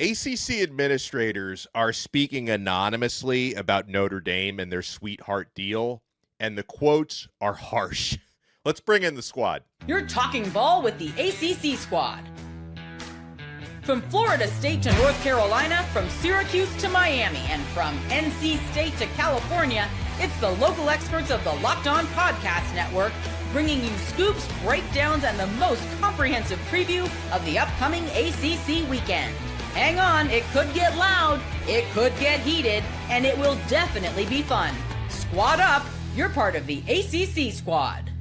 ACC administrators are speaking anonymously about Notre Dame and their sweetheart deal, and the quotes are harsh. Let's bring in the squad. You're talking ball with the ACC Squad. From Florida State to North Carolina, from Syracuse to Miami, and from NC State to California, it's the local experts of the Locked On Podcast Network, bringing you scoops, breakdowns, and the most comprehensive preview of the upcoming ACC weekend. Hang on, it could get loud, it could get heated, and it will definitely be fun. Squad up, you're part of the ACC Squad.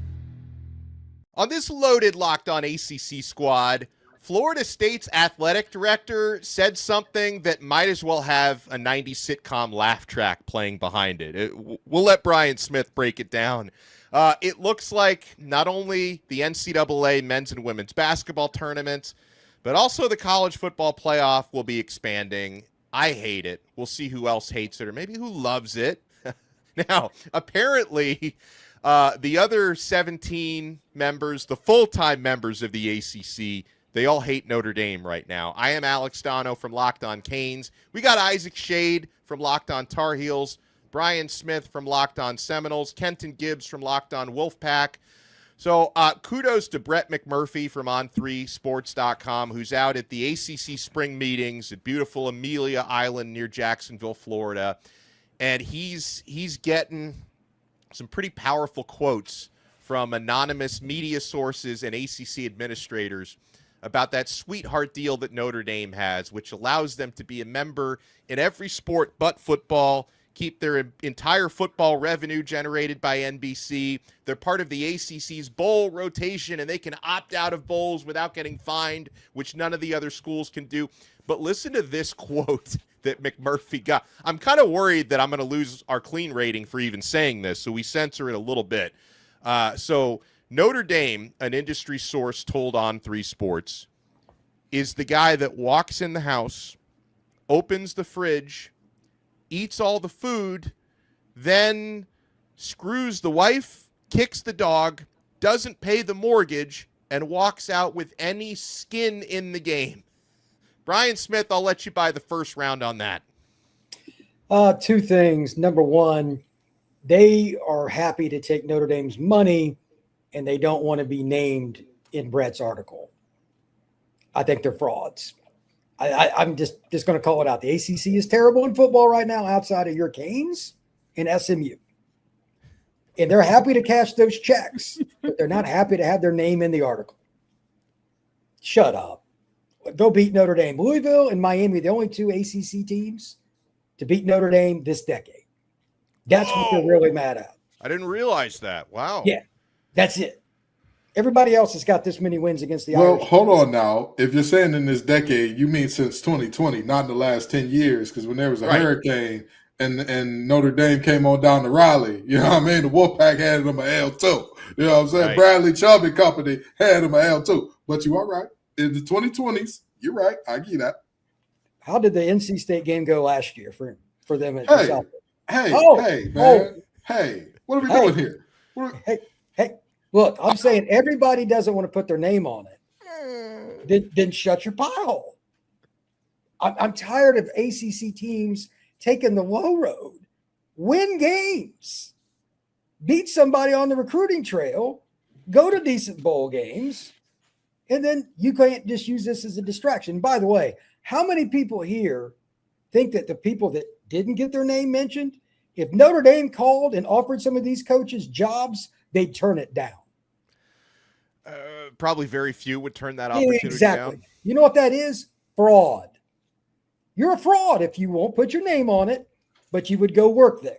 On this loaded Locked On ACC Squad, Florida State's athletic director said something that might as well have a 90s sitcom laugh track playing behind it. We'll let Brian Smith break it down. It looks like not only the NCAA men's and women's basketball tournaments, but also the college football playoff will be expanding. I hate it. We'll see who else hates it or maybe who loves it. Now, apparently, the other 17 members, the full-time members of the ACC, they all hate Notre Dame right now. I am Alex Dono from Locked On Canes. We got Isaac Shade from Locked On Tar Heels, Brian Smith from Locked On Seminoles, Kenton Gibbs from Locked On Wolfpack. So kudos to Brett McMurphy from On3Sports.com, who's out at the ACC spring meetings at beautiful Amelia Island near Jacksonville, Florida. And he's getting some pretty powerful quotes from anonymous media sources and ACC administrators about that sweetheart deal that Notre Dame has, which allows them to be a member in every sport but football, keep their entire football revenue generated by NBC. They're part of the ACC's bowl rotation, and they can opt out of bowls without getting fined, which none of the other schools can do. But listen to this quote that McMurphy got. I'm kind of worried that I'm going to lose our clean rating for even saying this, so we censor it a little bit. So Notre Dame, an industry source told On3 Sports, is the guy that walks in the house, opens the fridge, eats all the food, then screws the wife, kicks the dog, doesn't pay the mortgage, and walks out with any skin in the game. Brian Smith, I'll let you buy the first round on that. Two things. Number one, they are happy to take Notre Dame's money, and they don't want to be named in Brett's article. I think they're frauds. I'm just going to call it out. The ACC is terrible in football right now outside of your Canes and SMU. And they're happy to cash those checks, but they're not happy to have their name in the article. Shut up. Go beat Notre Dame. Louisville and Miami, the only two ACC teams to beat Notre Dame this decade. That's what they're really mad at. I didn't realize that. Wow. Yeah, that's it. Everybody else has got this many wins against the Well, Irish. hold on now. If you're saying in this decade, you mean since 2020, not in the last 10 years, because when there was a hurricane and Notre Dame came on down to Raleigh, you know what I mean? The Wolfpack had them an L2. You know what I'm saying? Right. Bradley Chubb Company had them an L2. But you are right. In the 2020s, you're right. I give you that. How did the NC State game go last year for them at Hey, South? hey, Oh, hey, man. Hey, what are we doing here? Hey, look, I'm saying everybody doesn't want to put their name on it. Then shut your pothole. I'm tired of ACC teams taking the low road. Win games. Beat somebody on the recruiting trail. Go to decent bowl games. And then you can't just use this as a distraction. By the way, how many people here think that the people that didn't get their name mentioned, if Notre Dame called and offered some of these coaches jobs, they'd turn it down? Probably very few would turn that opportunity down. You know what that is? Fraud. You're a fraud if you won't put your name on it, but you would go work there.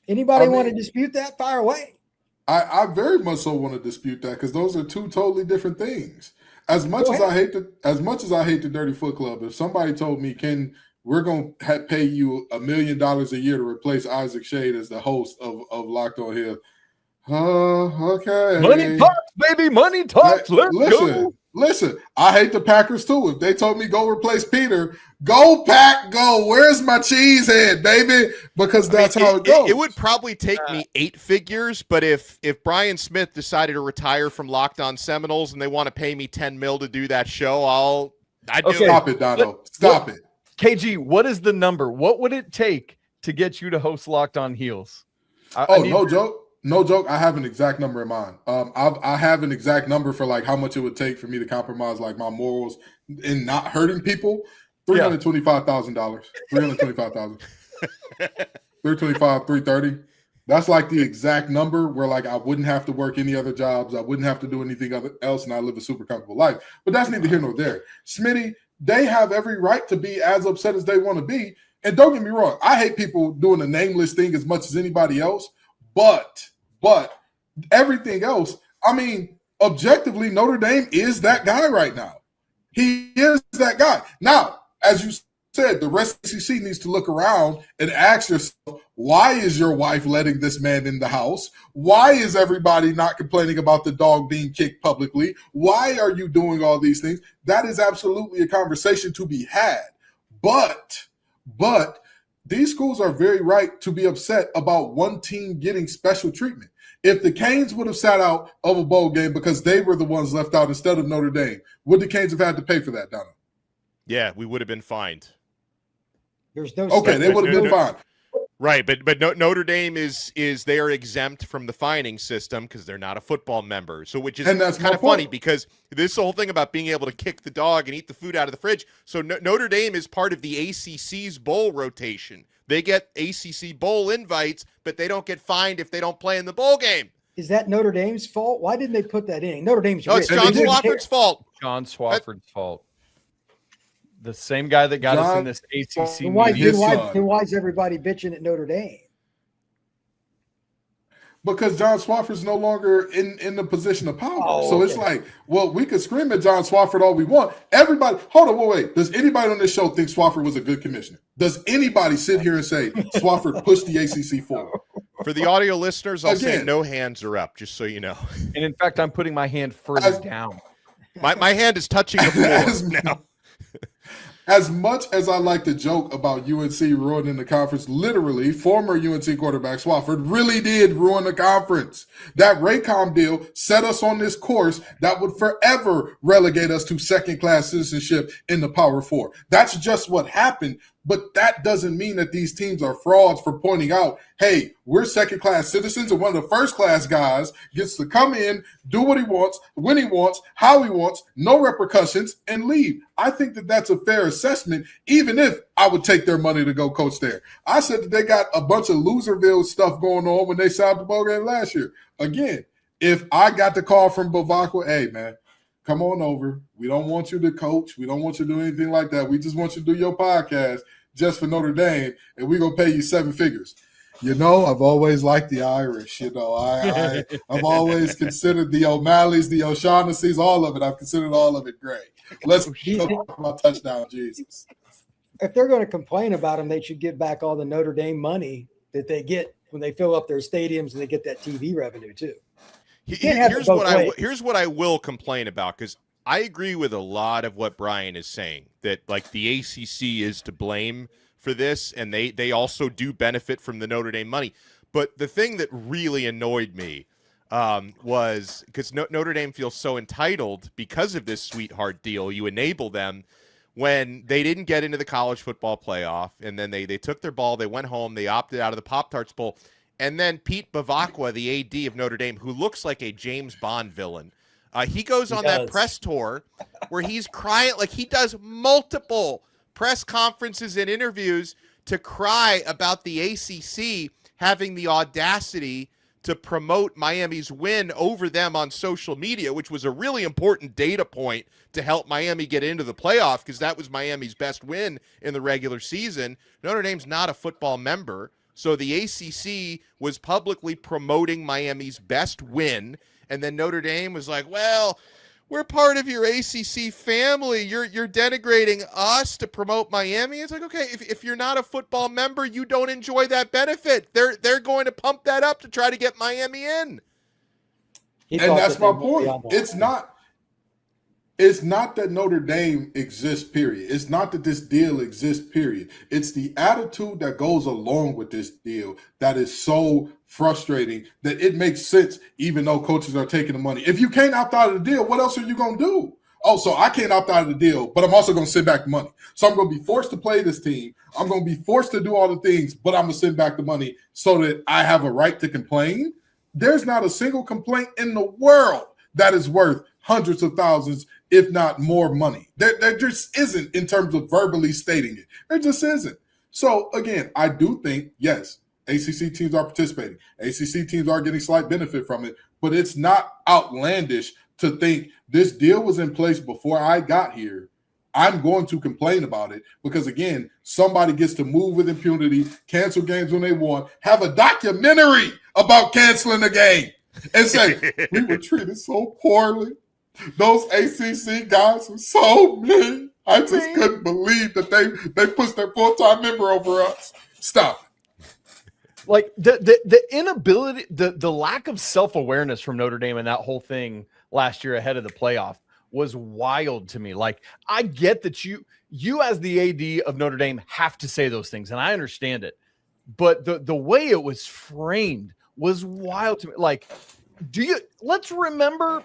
Anybody want to dispute that? Fire away. I very much so want to dispute that because those are two totally different things. As much as I hate the Dirty Foot Club, if somebody told me, Ken, we're going to pay you $1 million a year to replace Isaac Shade as the host of Locked On Hill. Okay. Money talks, baby. Money talks. Let's go. Listen, I hate the Packers too. If they told me go replace Peter, go Pack, go. Where's my cheese head, baby? Because that's how it goes. It would probably take me 8 figures, but if Brian Smith decided to retire from Locked On Seminoles and they want to pay me $10 million to do that show, I do. Okay. Stop it, Dono. Stop it. KG, what is the number? What would it take to get you to host Locked On Heels? No joke. I have an exact number in mind. I have an exact number for like how much it would take for me to compromise like my morals in not hurting people. $325,000. $325,000. $325, $330. That's like the exact number where like I wouldn't have to work any other jobs. I wouldn't have to do anything else, and I live a super comfortable life. But that's neither here nor there. Smitty, they have every right to be as upset as they want to be. And don't get me wrong, I hate people doing the nameless thing as much as anybody else. But everything else, I mean, objectively, Notre Dame is that guy right now. He is that guy. Now, as you said, the rest of the ACC needs to look around and ask yourself, why is your wife letting this man in the house? Why is everybody not complaining about the dog being kicked publicly? Why are you doing all these things? That is absolutely a conversation to be had. But these schools are very right to be upset about one team getting special treatment. If the Canes would have sat out of a bowl game because they were the ones left out instead of Notre Dame, would the Canes have had to pay for that, Donna? Yeah, we would have been fined. There's no. Okay, they would have been fined. Right, but Notre Dame is they are exempt from the fining system because they're not a football member. So which is kind of funny because this whole thing about being able to kick the dog and eat the food out of the fridge. So Notre Dame is part of the ACC's bowl rotation. They get ACC bowl invites, but they don't get fined if they don't play in the bowl game. Is that Notre Dame's fault? Why didn't they put that in? Notre Dame's it's John Swofford's fault. John Swofford's fault. The same guy that got us in this ACC. Then why is everybody bitching at Notre Dame? Because John Swofford's no longer in the position of power. So okay. It's like, well, we could scream at John Swofford all we want. Everybody, hold on, wait. Does anybody on this show think Swofford was a good commissioner? Does anybody sit here and say Swofford pushed the ACC forward? For the audio listeners, I'll say no hands are up, just so you know. And in fact, I'm putting my hand further down. My hand is touching the floor now. As much as I like to joke about UNC ruining the conference, literally, former UNC quarterback Swofford really did ruin the conference. That Raycom deal set us on this course that would forever relegate us to second-class citizenship in the Power Four. That's just what happened. But that doesn't mean that these teams are frauds for pointing out, hey, we're second-class citizens, and one of the first-class guys gets to come in, do what he wants, when he wants, how he wants, no repercussions, and leave. I think that that's a fair assessment, even if I would take their money to go coach there. I said that they got a bunch of Loserville stuff going on when they signed the bowl game last year. Again, if I got the call from Bevacqua, hey, man, come on over. We don't want you to coach. We don't want you to do anything like that. We just want you to do your podcast just for Notre Dame, and we're going to pay you 7 figures. You know, I've always liked the Irish. You know, I've always considered the O'Malleys, the O'Shaughnessy's, all of it. I've considered all of it great. Let's talk about touchdown, Jesus. If they're going to complain about them, they should give back all the Notre Dame money that they get when they fill up their stadiums and they get that TV revenue too. Here's what I will complain about, because I agree with a lot of what Brian is saying, that like the ACC is to blame for this, and they also do benefit from the Notre Dame money. But the thing that really annoyed me was because Notre Dame feels so entitled because of this sweetheart deal. You enable them when they didn't get into the college football playoff, and then they took their ball, they went home, they opted out of the Pop-Tarts Bowl, and then Pete Bevacqua, the AD of Notre Dame, who looks like a James Bond villain, he goes on that press tour where he's crying, like he does multiple press conferences and interviews to cry about the ACC having the audacity to promote Miami's win over them on social media, which was a really important data point to help Miami get into the playoff, because that was Miami's best win in the regular season. Notre Dame's not a football member, so the ACC was publicly promoting Miami's best win, and then Notre Dame was like, well, we're part of your ACC family. You're denigrating us to promote Miami. It's like, okay, if you're not a football member, you don't enjoy that benefit. They're going to pump that up to try to get Miami in. And that's my point. It's not that Notre Dame exists, period. It's not that this deal exists, period. It's the attitude that goes along with this deal that is so frustrating that it makes sense even though coaches are taking the money. If you can't opt out of the deal, what else are you going to do? oh, so I can't opt out of the deal, but I'm also going to send back the money. So I'm going to be forced to play this team. I'm going to be forced to do all the things, but I'm going to send back the money so that I have a right to complain. There's not a single complaint in the world that is worth hundreds of thousands, if not more money. There just isn't in terms of verbally stating it. There just isn't. So, again, I do think, yes, ACC teams are participating. ACC teams are getting slight benefit from it, but it's not outlandish to think this deal was in place before I got here. I'm going to complain about it because, again, somebody gets to move with impunity, cancel games when they want, have a documentary about canceling a game, and say, we were treated so poorly. Those ACC guys are so mean. I just couldn't believe that they pushed their full-time member over us. Stop. Like the inability, the lack of self-awareness from Notre Dame and that whole thing last year ahead of the playoff was wild to me. Like, I get that you as the AD of Notre Dame have to say those things, and I understand it. But the way it was framed was wild to me. Like, let's remember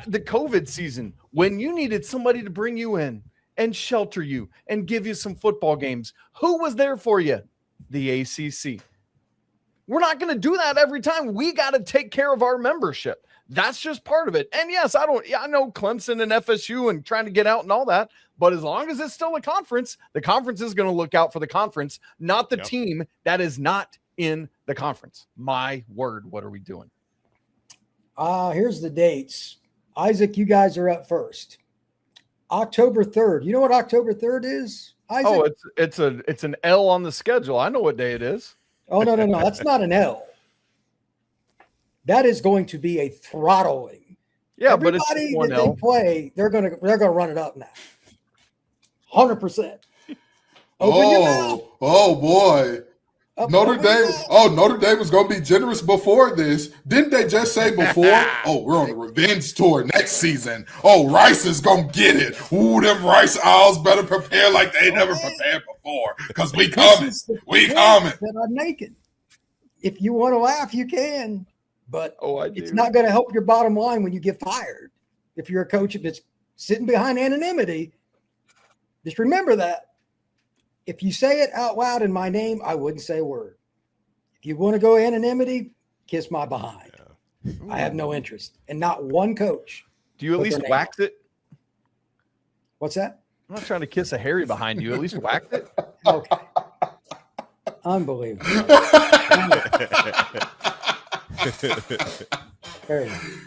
the COVID season when you needed somebody to bring you in and shelter you and give you some football games. Who was there for you? The ACC. We're not going to do that every time. We got to take care of our membership. That's just part of it. And yes, I know Clemson and FSU and trying to get out and all that, but as long as it's still a conference, the conference is going to look out for the conference, not the team that is not in the conference. My word, what are we doing? Here's the dates. Isaac, you guys are up first. October 3rd. You know what October 3rd is, Isaac? Oh, it's an L on the schedule. I know what day it is. Oh, no. That's not an L. That is going to be a throttling. Yeah, everybody but it's that they play, they're gonna run it up now. 100%. Oh boy. Notre Dame was going to be generous before this. Didn't they just say before, oh, we're on a revenge tour next season. Oh, Rice is going to get it. Ooh, them Rice Owls better prepare like they never prepared before because we coming. We coming. That I'm making. If you want to laugh, you can. But I do. It's not going to help your bottom line when you get fired. If you're a coach that's sitting behind anonymity, just remember that. If you say it out loud in my name, I wouldn't say a word. If you want to go anonymity, kiss my behind. Yeah. I have no interest. And not one coach. Do you at least wax it? What's that? I'm not trying to kiss a hairy behind you. At least wax it. Okay. Unbelievable. Very nice.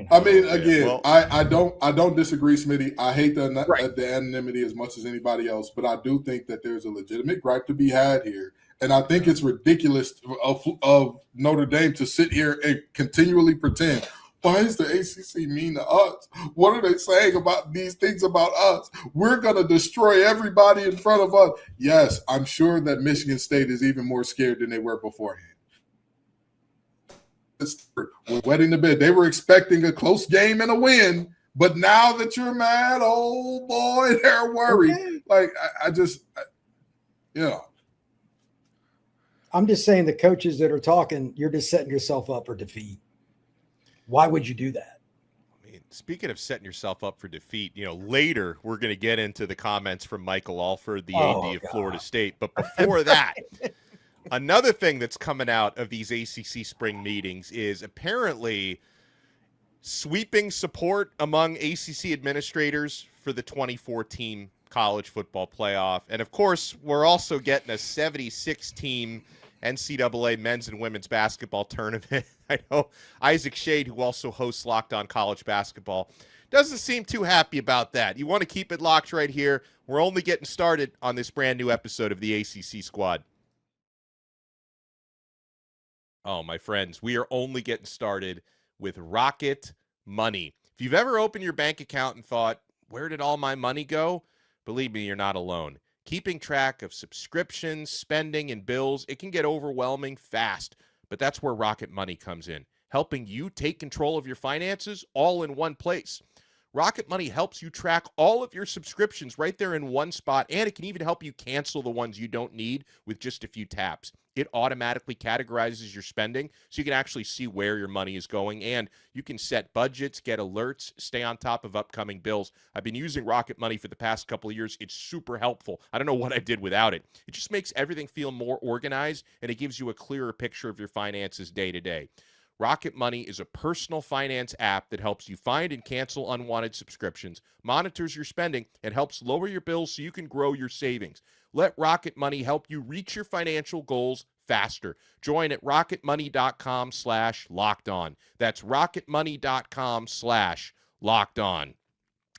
I mean, again, I don't disagree, Smitty. I hate the anonymity as much as anybody else, but I do think that there's a legitimate gripe to be had here. And I think it's ridiculous of Notre Dame to sit here and continually pretend, why is the ACC mean to us? What are they saying about these things about us? We're going to destroy everybody in front of us. Yes, I'm sure that Michigan State is even more scared than they were beforehand. We're wetting the bed. They were expecting a close game and a win, but now that you're mad, oh boy, they're worried. Okay. Like I'm just saying the coaches that are talking, you're just setting yourself up for defeat. Why would you do that? I mean, speaking of setting yourself up for defeat, later we're going to get into the comments from Michael Alford, the AD of Florida State. But before that, another thing that's coming out of these ACC spring meetings is apparently sweeping support among ACC administrators for the 2014 college football playoff. And, of course, we're also getting a 76-team NCAA men's and women's basketball tournament. I know Isaac Shade, who also hosts Locked On College Basketball, doesn't seem too happy about that. You want to keep it locked right here. We're only getting started on this brand new episode of the ACC Squad. Oh, my friends, we are only getting started with Rocket Money. If you've ever opened your bank account and thought, where did all my money go? Believe me, you're not alone. Keeping track of subscriptions, spending, and bills, it can get overwhelming fast, but that's where Rocket Money comes in, helping you take control of your finances all in one place. Rocket Money helps you track all of your subscriptions right there in one spot, and it can even help you cancel the ones you don't need with just a few taps. It automatically categorizes your spending so you can actually see where your money is going, and you can set budgets, get alerts, stay on top of upcoming bills. I've been using Rocket Money for the past couple of years. It's super helpful. I don't know what I did without it. It just makes everything feel more organized, and it gives you a clearer picture of your finances day to day. Rocket Money is a personal finance app that helps you find and cancel unwanted subscriptions, monitors your spending, and helps lower your bills so you can grow your savings. Let Rocket Money help you reach your financial goals faster. Join at rocketmoney.com/lockedon. That's rocketmoney.com/lockedon.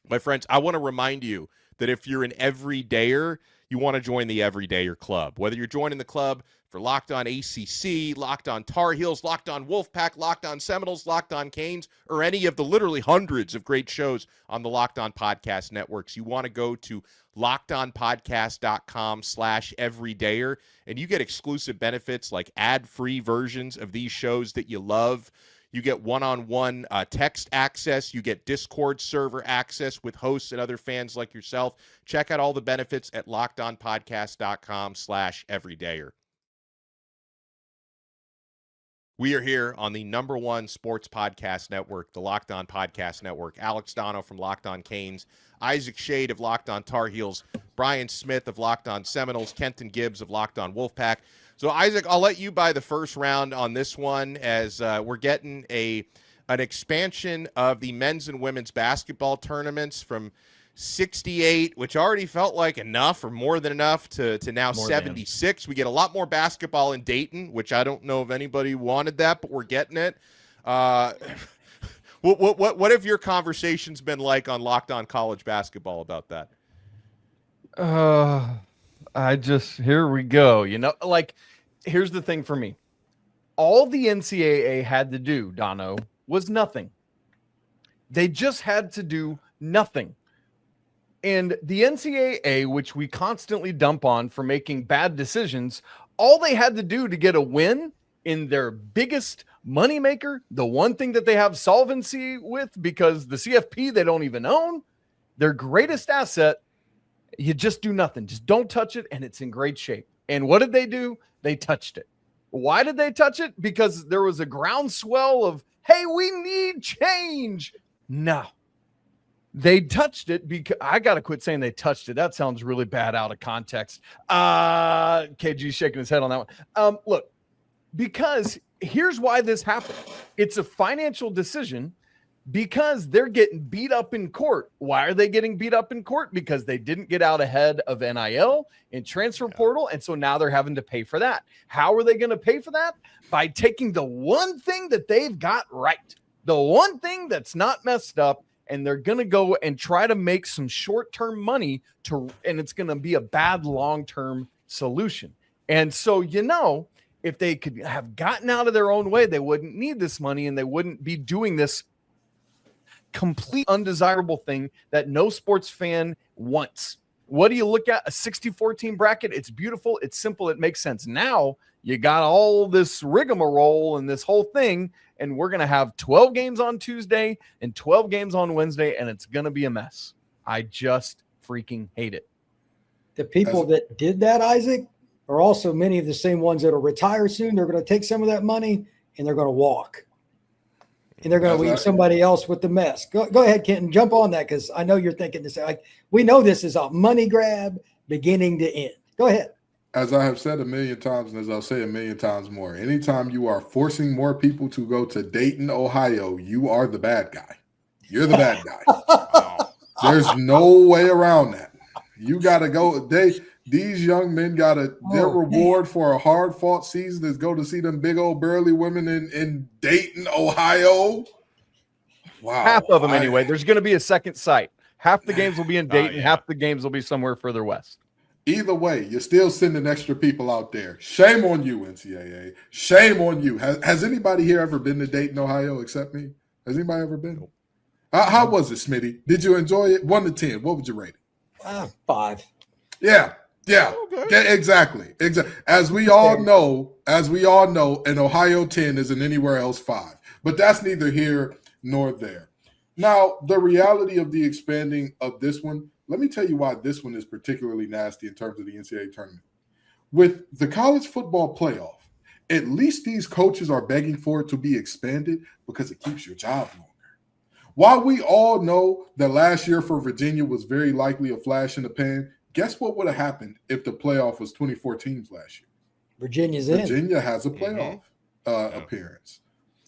My friends, I want to remind you that if you're an everydayer, you want to join the Everydayer Club. Whether you're joining the club for Locked On ACC, Locked On Tar Heels, Locked On Wolfpack, Locked On Seminoles, Locked On Canes, or any of the literally hundreds of great shows on the Locked On Podcast networks, you want to go to lockedonpodcast.com/everydayer, and you get exclusive benefits like ad-free versions of these shows that you love. You get one-on-one text access. You get Discord server access with hosts and other fans like yourself. Check out all the benefits at lockedonpodcast.com/everydayer. We are here on the #1 sports podcast network, the Locked On Podcast Network. Alex Dono from Locked On Canes, Isaac Shade of Locked On Tar Heels, Brian Smith of Locked On Seminoles, Kenton Gibbs of Locked On Wolfpack. So, Isaac, I'll let you buy the first round on this one as we're getting an expansion of the men's and women's basketball tournaments from 68, which already felt like enough or more than enough, to now more 76. We get a lot more basketball in Dayton, which I don't know if anybody wanted that, but we're getting it. What have your conversations been like on Locked On College Basketball about that? Here we go. Here's the thing for me. All the NCAA had to do, Dono, was nothing. They just had to do nothing. And the NCAA, which we constantly dump on for making bad decisions, all they had to do to get a win in their biggest moneymaker, the one thing that they have solvency with because the CFP they don't even own, their greatest asset, you just do nothing. Just don't touch it, and it's in great shape. And what did they do? They touched it. Why did they touch it? Because there was a groundswell of, hey, we need change. No. They touched it because I got to quit saying they touched it. That sounds really bad out of context. KG's shaking his head on that one. Look, because here's why this happened. It's a financial decision because they're getting beat up in court. Why are they getting beat up in court? Because they didn't get out ahead of NIL and transfer portal. And so now they're having to pay for that. How are they going to pay for that? By taking the one thing that they've got right, the one thing that's not messed up, and they're going to go and try to make some short-term money and it's going to be a bad long-term solution. And so, if they could have gotten out of their own way, they wouldn't need this money and they wouldn't be doing this complete undesirable thing that no sports fan wants. What do you look at? A 64-team bracket. It's beautiful. It's simple. It makes sense. Now you got all this rigmarole and this whole thing, and we're going to have 12 games on Tuesday and 12 games on Wednesday, and it's going to be a mess. I just freaking hate it. The people that did that, Isaac, are also many of the same ones that will retire soon. They're going to take some of that money, and they're going to walk. And they're going to leave somebody else with the mess. Go ahead, Kenton. Jump on that because I know you're thinking this. We know this is a money grab beginning to end. Go ahead. As I have said a million times, and as I'll say a million times more, anytime you are forcing more people to go to Dayton, Ohio, you are the bad guy. You're the bad guy. There's no way around that. You got to go. These young men got their reward for a hard-fought season is go to see them big old burly women in Dayton, Ohio. Wow. Half of them anyway. There's going to be a second site. Half the games will be in Dayton. Half the games will be somewhere further west. Either way, you're still sending extra people out there. Shame on you, NCAA. Shame on you. Has anybody here ever been to Dayton, Ohio, except me? Has anybody ever been? How was it, Smitty? Did you enjoy it? 1 to 10. What would you rate it? 5. Yeah. Okay. Exactly. As we all know, an Ohio 10 is an anywhere else 5. But that's neither here nor there. Now, the reality of the expanding of this one, let me tell you why this one is particularly nasty in terms of the NCAA tournament. With the college football playoff, at least these coaches are begging for it to be expanded because it keeps your job longer. While we all know that last year for Virginia was very likely a flash in the pan, guess what would have happened if the playoff was 24 teams last year? Virginia has a playoff appearance.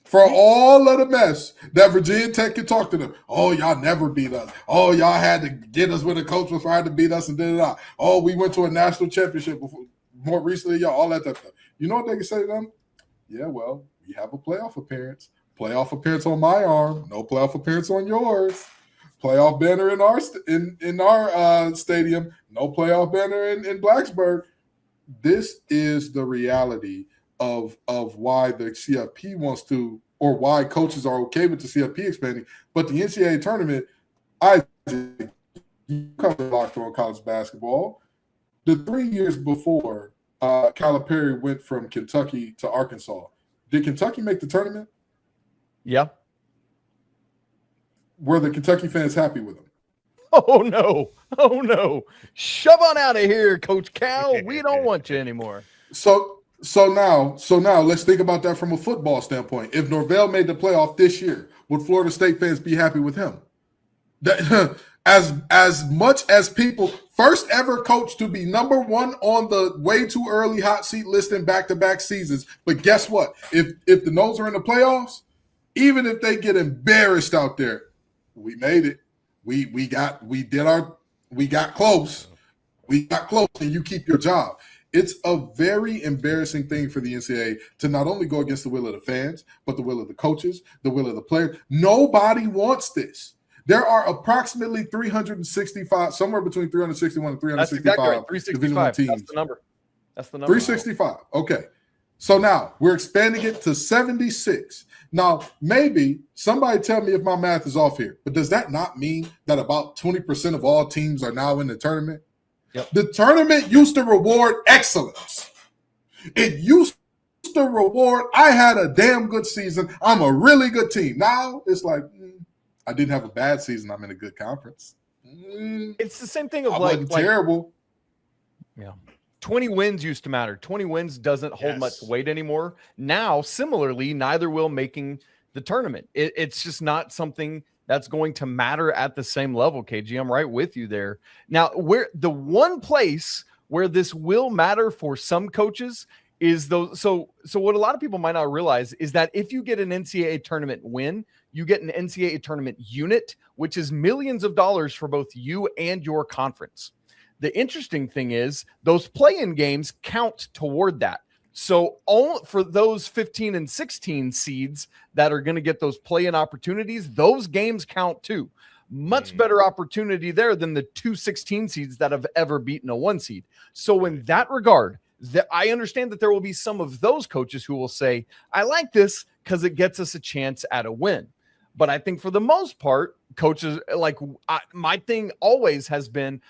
For all of the mess that Virginia Tech could talk to them. Oh, y'all never beat us. Oh, y'all had to get us when the coach was trying to beat us and da-da-da. Oh, we went to a national championship before, more recently, y'all, all that stuff. You know what they can say to them? Yeah, well, we have a playoff appearance. Playoff appearance on my arm. No playoff appearance on yours. Playoff banner in our stadium. No playoff banner in Blacksburg. This is the reality of why the CFP wants to, or why coaches are okay with the CFP expanding. But the NCAA tournament, you covered Locked On College Basketball. The 3 years before Calipari went from Kentucky to Arkansas, did Kentucky make the tournament? Yeah. Were the Kentucky fans happy with him? Oh, no. Oh, no. Shove on out of here, Coach Cal. We don't want you anymore. So now let's think about that from a football standpoint. If Norvell made the playoff this year, would Florida State fans be happy with him? As much as people, first ever coach to be number one on the way too early hot seat list in back-to-back seasons. But guess what? If the Noles are in the playoffs, even if they get embarrassed out there, we made it. We got close. We got close, and you keep your job. It's a very embarrassing thing for the NCAA to not only go against the will of the fans, but the will of the coaches, the will of the players. Nobody wants this. There are approximately 365, somewhere between 361 and 365 exactly right. 365. teams. That's the number. 365. Okay. So now we're expanding it to 76. Now, maybe somebody tell me if my math is off here, but does that not mean that about 20% of all teams are now in the tournament? Yep. The tournament used to reward excellence. It used to reward, I had a damn good season. I'm a really good team. Now it's like, I didn't have a bad season. I'm in a good conference. It's the same thing of I wasn't terrible. Yeah. 20 wins used to matter. 20 wins doesn't hold much weight anymore. Now, similarly, neither will making the tournament. It's just not something that's going to matter at the same level, KG. I'm right with you there. Now, where the one place where this will matter for some coaches is those. So what a lot of people might not realize is that if you get an NCAA tournament win, you get an NCAA tournament unit, which is millions of dollars for both you and your conference. The interesting thing is those play-in games count toward that. So for those 15 and 16 seeds that are going to get those play-in opportunities, those games count too. Much better opportunity there than the 2 16 seeds that have ever beaten a 1 seed. So in that regard, I understand that there will be some of those coaches who will say, I like this because it gets us a chance at a win. But I think for the most part, coaches, my thing always has been,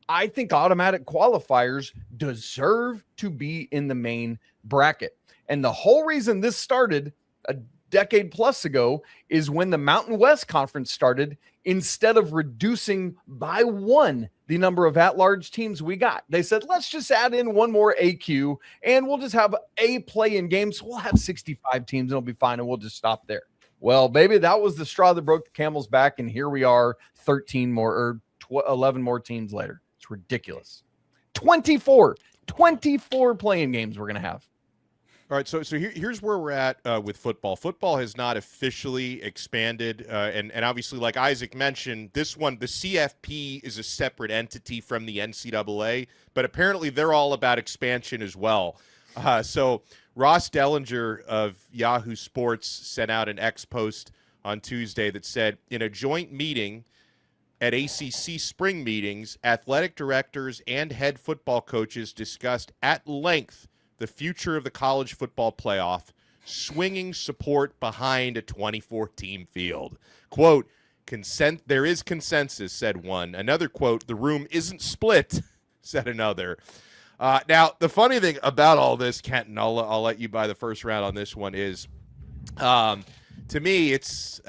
I think automatic qualifiers deserve to be in the main bracket. And the whole reason this started a decade plus ago is when the Mountain West Conference started. Instead of reducing by 1 the number of at-large teams we got, they said, let's just add in 1 more AQ and we'll just have a play-in game. So we'll have 65 teams and it'll be fine and we'll just stop there. Well, baby, that was the straw that broke the camel's back. And here we are 13 more or 11 more teams later. It's ridiculous. 24 play-in games we're going to have. All right, so here's where we're at with football. Football has not officially expanded, and obviously, like Isaac mentioned, this one, the CFP is a separate entity from the NCAA, but apparently they're all about expansion as well. So Ross Dellinger of Yahoo Sports sent out an X post on Tuesday that said, in a joint meeting at ACC spring meetings, athletic directors and head football coaches discussed at length the future of the college football playoff, swinging support behind a 24-team field. Quote, there is consensus, said one. Another quote, the room isn't split, said another. Now, the funny thing about all this, Kenton, I'll let you buy the first round on this one, is to me, it's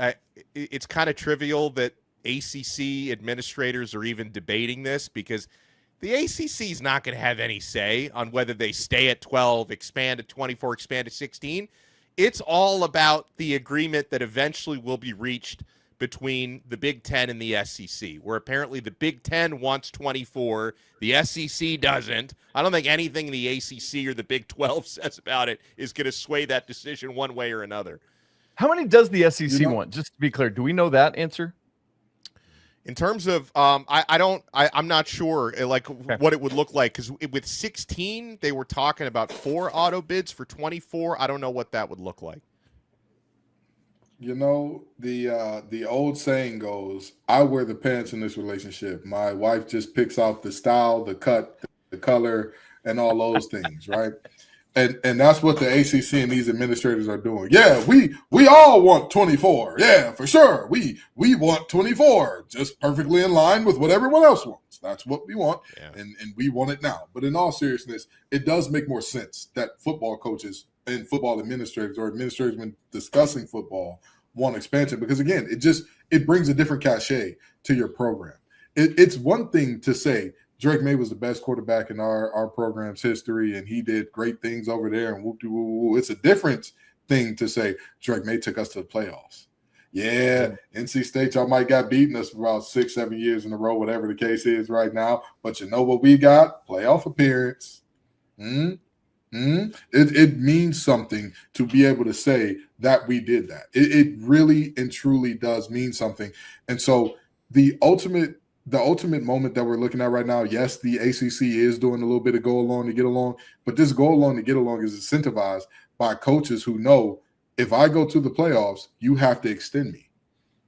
kind of trivial that ACC administrators are even debating this, because the ACC is not going to have any say on whether they stay at 12, expand to 24, expand to 16. It's all about the agreement that eventually will be reached between the Big Ten and the SEC, where apparently the Big Ten wants 24, the SEC doesn't. I don't think anything the ACC or the Big 12 says about it is going to sway that decision one way or another. How many does the SEC want? Just to be clear, do we know that answer? In terms of, I'm not sure what it would look like, because with 16, they were talking about 4 auto bids for 24. I don't know what that would look like. You know, the old saying goes, I wear the pants in this relationship. My wife just picks out the style, the cut, the color, and all those things, right? And that's what the ACC and these administrators are doing. Yeah, we all want 24. Yeah, for sure. We want 24, just perfectly in line with what everyone else wants. That's what we want, and we want it now. But in all seriousness, it does make more sense that football coaches and football administrators, or administrators when discussing football, want expansion, because again, it brings a different cachet to your program. It's one thing to say Drake May was the best quarterback in our program's history, and he did great things over there, and whoop-de-woo-woo. It's a different thing to say Drake May took us to the playoffs. Yeah, NC State, y'all might got beaten us for about 6-7 years in a row, whatever the case is right now. But you know what we got? Playoff appearance. It means something to be able to say that we did that. It really and truly does mean something. And so the ultimate moment that we're looking at right now, yes, the ACC is doing a little bit of go along to get along, but this go along to get along is incentivized by coaches who know, if I go to the playoffs, you have to extend me.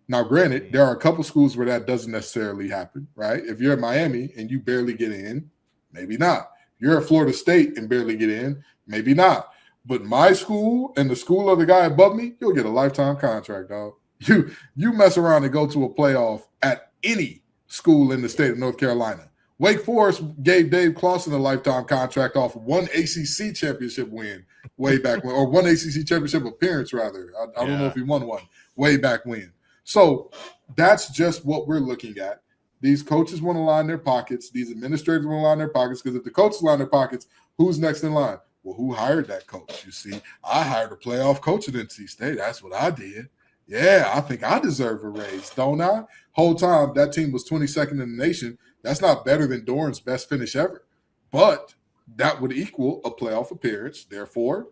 Now, granted, there are a couple schools where that doesn't necessarily happen, right? If you're at Miami and you barely get in, maybe not. You're at Florida State and barely get in, maybe not. But my school and the school of the guy above me, you'll get a lifetime contract, dog. You mess around and go to a playoff at any school in the state of North Carolina. Wake Forest gave Dave Clawson a lifetime contract off one ACC championship win way back when, or one ACC championship appearance, rather. I don't know if he won one way back when. So that's just what we're looking at. These coaches want to line their pockets. These administrators want to line their pockets, because if the coaches line their pockets, who's next in line? Well, who hired that coach? You see, I hired a playoff coach at NC State. That's what I did. Yeah, I think I deserve a raise, don't I? Whole time, that team was 22nd in the nation. That's not better than Doran's best finish ever. But that would equal a playoff appearance. Therefore,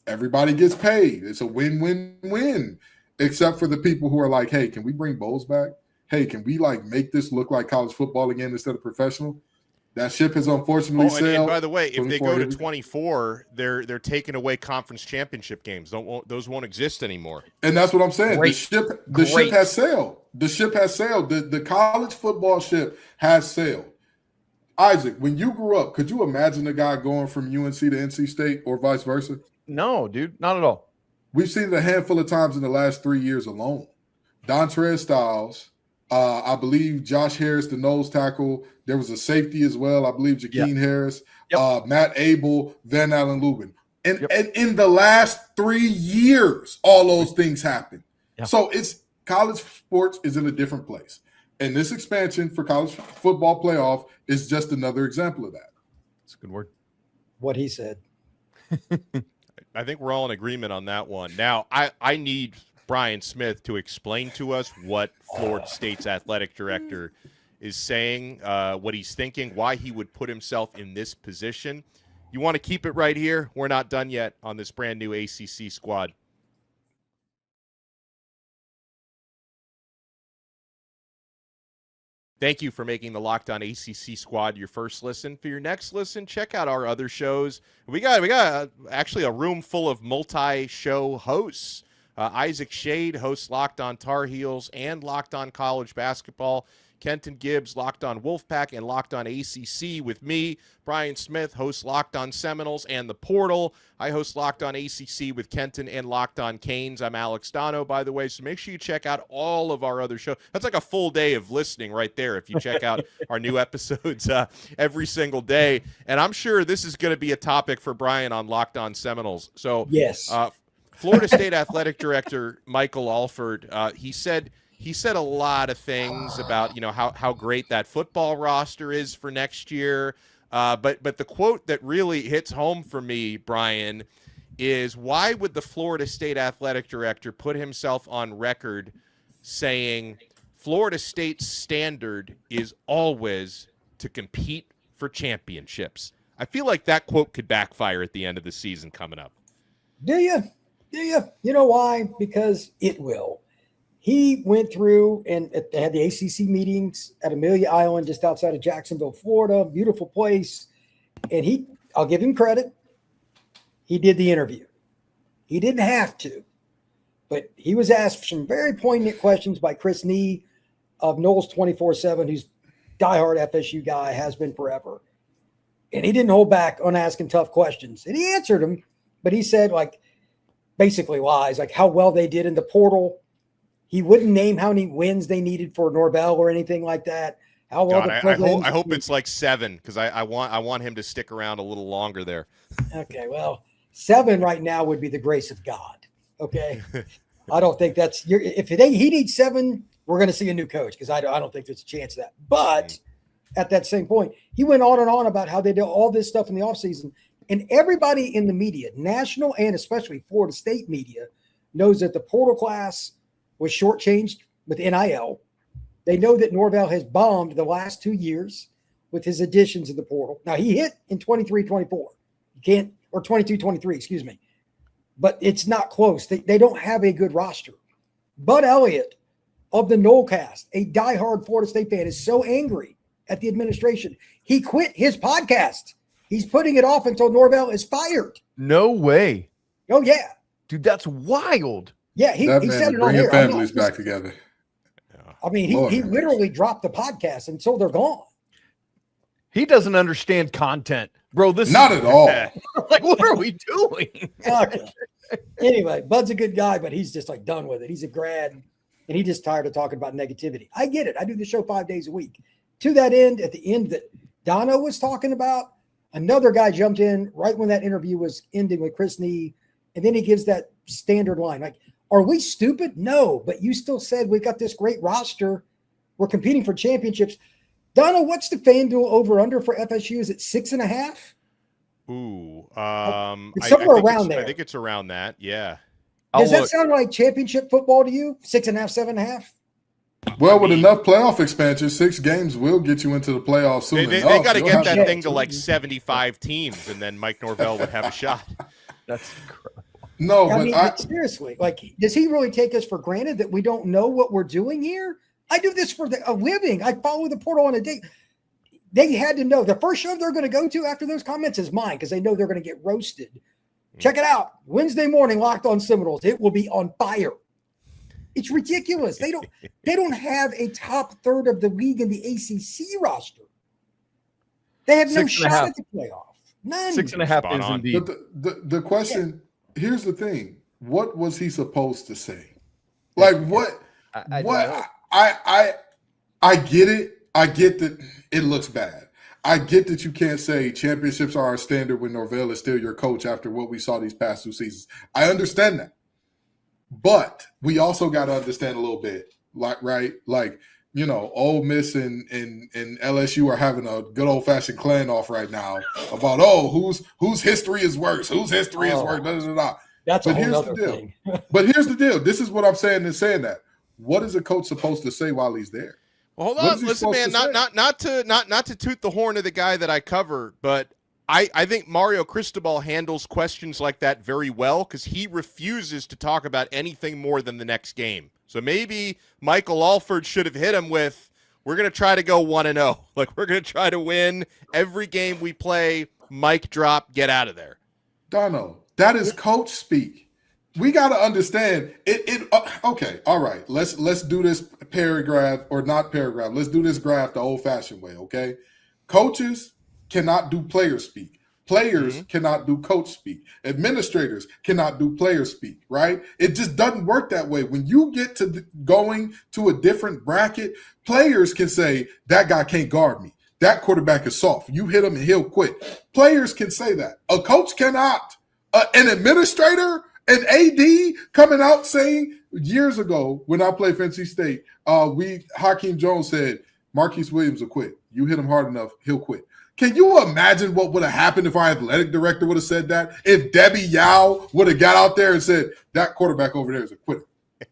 everybody gets paid. It's a win-win-win, except for the people who are like, hey, can we bring bowls back? Hey, can we make this look like college football again instead of professional? That ship has unfortunately sailed. And by the way, if they go to 24, they're taking away conference championship games. Those won't exist anymore. And that's what I'm saying. The ship has sailed. The ship has sailed. The college football ship has sailed. Isaac, when you grew up, could you imagine a guy going from UNC to NC State or vice versa? No, dude, not at all. We've seen it a handful of times in the last 3 years alone. Dontrez Styles, I believe Josh Harris, the nose tackle. There was a safety as well. I believe Jakeem Harris, Matt Abel, Van Allen Lubin. And in the last 3 years, all those things happened. Yep. So it's college sports is in a different place. And this expansion for college football playoff is just another example of that. That's a good word. What he said. I think we're all in agreement on that one. Now, I need Brian Smith to explain to us what Florida State's athletic director is saying, what he's thinking, why he would put himself in this position. You want to keep it right here? We're not done yet on this brand new ACC squad. Thank you for making the Locked On ACC Squad your first listen. For your next listen, check out our other shows. We got actually a room full of multi-show hosts. Isaac Shade hosts Locked On Tar Heels and Locked On College Basketball. Kenton Gibbs, Locked On Wolfpack, and Locked On ACC with me. Brian Smith hosts Locked On Seminoles and The Portal. I host Locked On ACC with Kenton and Locked On Canes. I'm Alex Dono, by the way, so make sure you check out all of our other shows. That's like a full day of listening right there if you check out our new episodes every single day. And I'm sure this is going to be a topic for Brian on Locked On Seminoles. So yes. Florida State athletic director Michael Alford, he said a lot of things about, how great that football roster is for next year. But the quote that really hits home for me, Brian, is why would the Florida State athletic director put himself on record saying Florida State's standard is always to compete for championships? I feel like that quote could backfire at the end of the season coming up. Do you? You know why? Because it will. He went through and they had the ACC meetings at Amelia Island, just outside of Jacksonville, Florida. Beautiful place. And I'll give him credit. He did the interview. He didn't have to, but he was asked some very poignant questions by Chris Nee of Knowles 24/7, who's diehard FSU guy, has been forever. And he didn't hold back on asking tough questions. And he answered them, but he said, basically lies, how well they did in the portal. He wouldn't name how many wins they needed for Norvell or anything like that. How well I hope it's 7, because I want him to stick around a little longer there. Okay, well, 7 right now would be the grace of God. Okay, I don't think that's if he needs 7, we're going to see a new coach, because I don't think there's a chance of that. But at that same point, he went on and on about how they do all this stuff in the offseason. And everybody in the media, national and especially Florida State media, knows that the portal class was shortchanged with NIL. They know that Norvell has bombed the last 2 years with his additions in the portal. Now, he hit in 23-24. You can't, or 22-23, excuse me. But it's not close. They don't have a good roster. Bud Elliott of the Nolecast, a diehard Florida State fan, is so angry at the administration, he quit his podcast. He's putting it off until Norvell is fired. No way. Oh, yeah. Dude, that's wild. Yeah, he said it on bringing here. families back together. I mean, he literally dropped the podcast until they're gone. He doesn't understand content. Bro, this Not at all. What are we doing? Okay. Anyway, Bud's a good guy, but he's just done with it. He's a grad, and he's just tired of talking about negativity. I get it. I do the show 5 days a week. To that end, at the end that Dono was talking about, another guy jumped in right when that interview was ending with Chris Nee, and then he gives that standard line. Are we stupid? No, but you still said we've got this great roster. We're competing for championships. Dono, what's the FanDuel over-under for FSU? Is it 6.5? Ooh, it's somewhere around there. I think it's around that. Yeah. Does that sound like championship football to you? 6.5, 7.5? Well, with enough playoff expansion, 6 games will get you into the playoffs soon They enough. got to get that thing to 75 teams, and then Mike Norvell would have a shot. That's incredible. No, but seriously, does he really take us for granted that we don't know what we're doing here? I do this for a living. I follow the portal on a day. They had to know. The first show they're going to go to after those comments is mine, because they know they're going to get roasted. Check it out. Wednesday morning, Locked On Seminoles. It will be on fire. It's ridiculous. They don't have a top third of the league in the ACC roster. They have no shot at the playoff. None. 6.5 is indeed. But the question, here's the thing. What was he supposed to say? What? I get it. I get that it looks bad. I get that you can't say championships are our standard when Norvell is still your coach after what we saw these past 2 seasons. I understand that. But we also got to understand a little bit, Ole Miss and LSU are having a good old-fashioned clan off right now about, whose history is worse, whose history is worse, blah, blah, blah. That's a whole other thing. But here's the deal. This is what I'm saying in saying that. What is a coach supposed to say while he's there? Well, hold on. Listen, man, not to toot the horn of the guy that I cover, but I think Mario Cristobal handles questions like that very well, because he refuses to talk about anything more than the next game. So maybe Michael Alford should have hit him with, we're going to try to go 1-0. We're going to try to win every game we play. Mic drop, get out of there. Dono, that is coach speak. We got to understand it. Okay, all right. Let's do this paragraph, or not paragraph. Let's do this graph the old-fashioned way. Okay, coaches cannot do player speak. Players cannot do coach speak. Administrators cannot do player speak. Right? It just doesn't work that way. When you get to going to a different bracket, players can say that guy can't guard me. That quarterback is soft. You hit him and he'll quit. Players can say that. A coach cannot. An administrator And AD coming out saying years ago when I played for NC State, Hakeem Jones said, Marquise Williams will quit. You hit him hard enough, he'll quit. Can you imagine what would have happened if our athletic director would have said that? If Debbie Yao would have got out there and said, that quarterback over there is a quitter.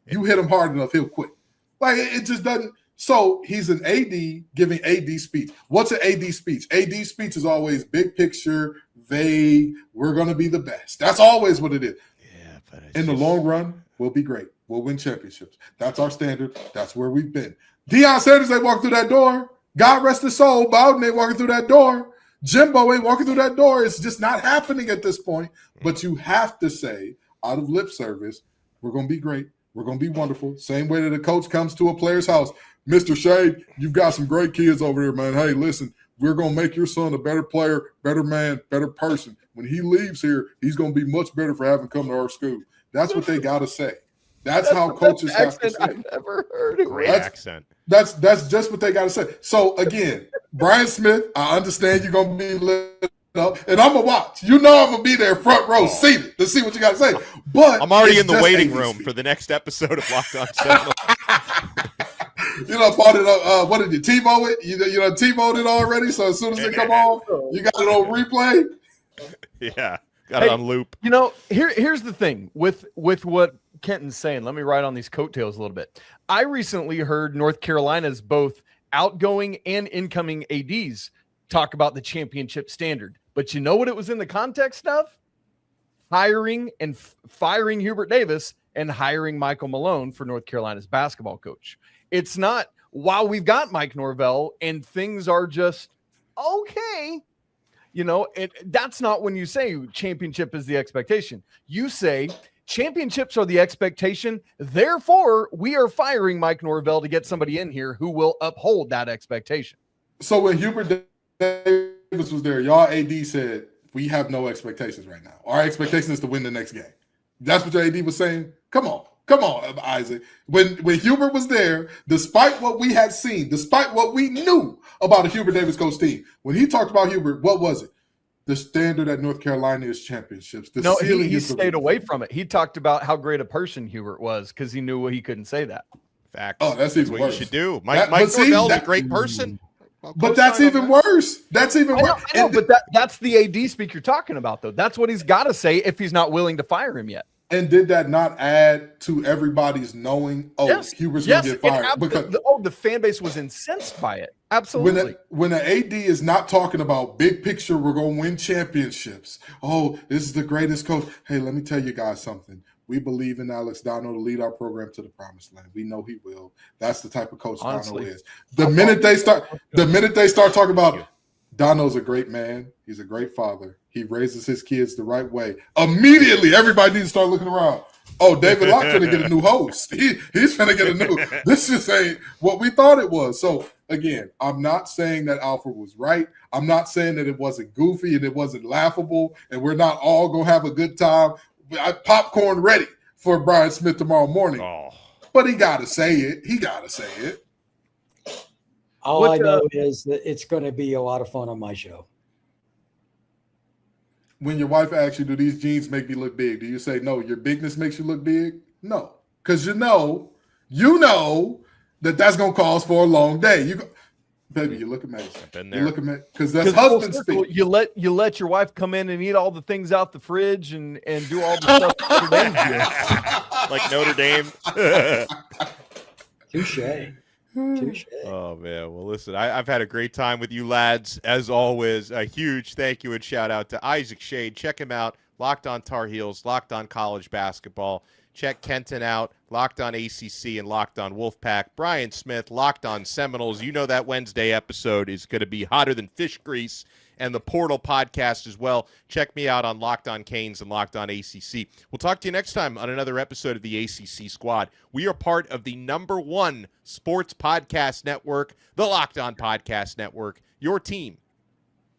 You hit him hard enough, he'll quit. Like, it just doesn't. So he's an AD giving AD speech. What's an AD speech? AD speech is always big picture, vague, we're going to be the best. That's always what it is. But in the long run, we'll be great. We'll win championships. That's our standard. That's where we've been. Deion Sanders ain't walking through that door. God rest his soul. Bowden ain't walking through that door. Jimbo ain't walking through that door. It's just not happening at this point. But you have to say, out of lip service, we're going to be great. We're going to be wonderful. Same way that a coach comes to a player's house. Mr. Shade, you've got some great kids over here, man. Hey, listen, we're going to make your son a better player, better man, better person. When he leaves here, he's going to be much better for having come to our school. That's what they got to say. That's how coaches have to say. I've never heard a great accent. That's just what they got to say. So, again, Brian Smith, I understand you're going to be lit up, and I'm going to watch. You know I'm going to be there front row seated to see what you got to say. But I'm already in the waiting room for the next episode of Locked On Sentinel. You know, bought it. What did you TiVo it? You know, TiVo'd it already. So as soon as it come on, you got it on replay. Yeah, got it on loop. You know, here's the thing with what Kenton's saying. Let me ride on these coattails a little bit. I recently heard North Carolina's both outgoing and incoming ADs talk about the championship standard. But you know what it was in the context of? Hiring and firing Hubert Davis and hiring Michael Malone for North Carolina's basketball coach. It's not, while we've got Mike Norvell and things are just okay, you know, that's not when you say championship is the expectation. You say championships are the expectation. Therefore, we are firing Mike Norvell to get somebody in here who will uphold that expectation. So when Hubert Davis was there, y'all AD said, we have no expectations right now. Our expectation is to win the next game. That's what your AD was saying. Come on, Isaac. When Hubert was there, despite what we had seen, despite what we knew about a Hubert Davis coach team, when he talked about Hubert, what was it? The standard at North Carolina is championships. He stayed away from it. He talked about how great a person Hubert was because he knew he couldn't say that. Facts. Oh, that's even what worse. You should do. Mike Norvell's a great person. But that's even worse. That's even worse. I know, but that's the AD speak you're talking about, though. That's what he's got to say if he's not willing to fire him yet. And did that not add to everybody's knowing, yes. Hubert's going to get fired? Because the fan base was incensed by it. Absolutely. When an AD is not talking about big picture, we're going to win championships. Oh, this is the greatest coach. Hey, let me tell you guys something. We believe in Alex Dano to lead our program to the promised land. We know he will. That's the type of coach Honestly, Dano is. The minute they start talking about Dano's a great man. He's a great father. He raises his kids the right way. Immediately, everybody needs to start looking around. Oh, David Locke's going to get a new host. He's going to get a new. This just ain't what we thought it was. So, again, I'm not saying that Alford was right. I'm not saying that it wasn't goofy and it wasn't laughable and we're not all going to have a good time. Popcorn ready for Brian Smith tomorrow morning. Oh. But he got to say it. All I know is that it's going to be a lot of fun on my show. When your wife asks you, do these jeans make me look big? Do you say, no, your bigness makes you look big? No. Because you know that that's going to cause for a long day. Baby, you look amazing. You look amazing. Because that's husband speak. You let your wife come in and eat all the things out the fridge and do all the stuff Notre Dame did. Like Notre Dame. Touche. Oh, man. Well, listen, I've had a great time with you lads. As always, a huge thank you and shout out to Isaac Shade. Check him out. Locked on Tar Heels, Locked on College Basketball. Check Kenton out. Locked on ACC and Locked on Wolfpack. Brian Smith, Locked on Seminoles. You know that Wednesday episode is going to be hotter than fish grease. And the Portal podcast as well. Check me out on Locked on Canes and Locked on ACC. We'll talk to you next time on another episode of the ACC Squad. We are part of the #1 sports podcast network, the Locked on Podcast Network. Your team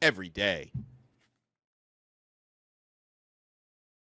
every day.